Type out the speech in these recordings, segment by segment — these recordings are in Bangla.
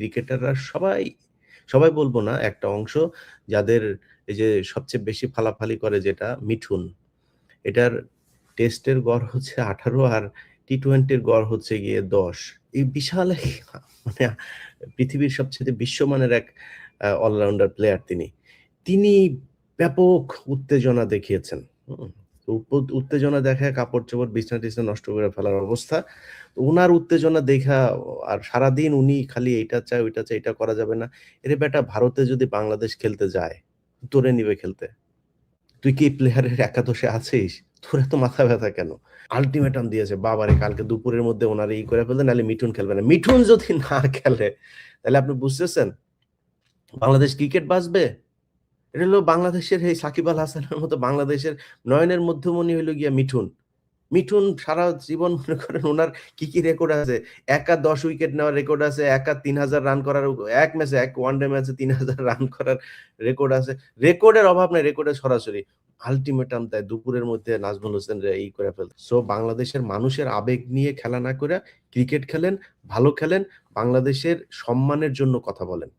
ক্রিকেটাররা সবাই, সবাই বলব না, একটা অংশ যাদের এই যে সবচেয়ে বেশি ফালাফালি করে যেটা মিঠুন। এটার টেস্টের গড় হচ্ছে ১৮ আর টি-20 র গড় হচ্ছে গিয়ে ১০। এই বিশাল মানে পৃথিবীর সবচাইতে বিশ্বমানের এক অলরাউন্ডার প্লেয়ার তিনি। তিনি ব্যাপক উত্তেজনা দেখিয়েছেন। হুম? উত্তেজনা দেখায় কাপড়-চোপড় বিছনা-টিছনা নষ্ট করে ফেলার অবস্থা। উনার উত্তেজনা দেইখা আর সারাদিন উনি খালি এইটা চায়, ওইটা চায়, এটা করা যাবে না। এরে বেটা ভারতে যদি বাংলাদেশ খেলতে যায়, তোরে নিবে খেলতে। তুই কি প্লেয়ারের একাদশে আছিস? তোর এত মাথা ব্যাথা কেন? আল্টিমেটাম দিয়েছে। বাবারে! কালকে দুপুরের মধ্যে উনারে করে ফেলতে নাহলে মিঠুন খেলবে না। মিঠুন যদি না খেলে, তাহলে আপনি বুঝতেছেন বাংলাদেশ ক্রিকেট বাঁচবে? এটা হলো বাংলাদেশের এই সাকিব আল হাসানের মতো বাংলাদেশের নয়নের মধ্যমণি হইলো গিয়া মিঠুন। মিঠুন সারা জীবন মনে করেন উনার কি রেকর্ড আছে। একা ১০ উইকেট নেওয়ার রেকর্ড আছে। একা ৩০০০ রান করার এক ম্যাচে এক ওয়ানডে ম্যাচে ৩০০০ রান করার রেকর্ড আছে। রেকর্ডের অভাব নাই, রেকর্ডের সরাসরি। আল্টিমেটাম দেয় দুপুরের মধ্যে নাজমুল হোসেনরে করে ফেলতে। সো বাংলাদেশের মানুষের আবেগ নিয়ে খেলা না কইরা ক্রিকেট খেলেন, ভালো খেলেন, বাংলাদেশের সম্মানের জন্য কথা বলেন।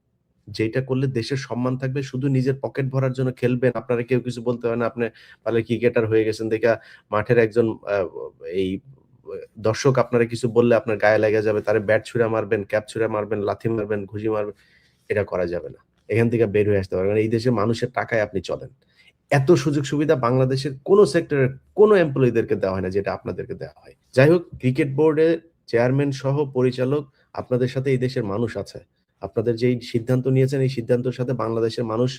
যেইটা করলে দেশের সম্মান থাকবে। শুধু নিজের পকেট ভরার জন্য খেলবেন, আপনারে কেউ কিছু বলতে হয় না। আপনি পারলে ক্রিকেটার হয়ে গেছেন দেইখা মাঠের একজন এই দর্শক আপনারে কিছু বললে আপনার গায়ে লেগে যাবে। তারে ব্যাট ছুঁড়া মারবেন, ক্যাপ ছুঁড়া মারবেন, লাথি মারবেন, ঘুষি মারবেন। এটা করা যাবে না। এখান থেকে বের হয়ে আসতে পারবেন। এই দেশের মানুষের টাকায় আপনি চলেন। এত সুযোগ সুবিধা বাংলাদেশের কোন সেক্টরের কোন এমপ্লয়িদেরকে দেওয়া হয় না যেটা আপনাদেরকে দেওয়া হয়। যাই হোক ক্রিকেট বোর্ডের চেয়ারম্যান সহ পরিচালক আপনাদের সাথে এই দেশের মানুষ আছে। আপনাদের যেই সিদ্ধান্ত নিয়েছেন এই সিদ্ধান্তের সাথে বাংলাদেশের মানুষ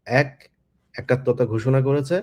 এক একাত্মতা ঘোষণা করেছে।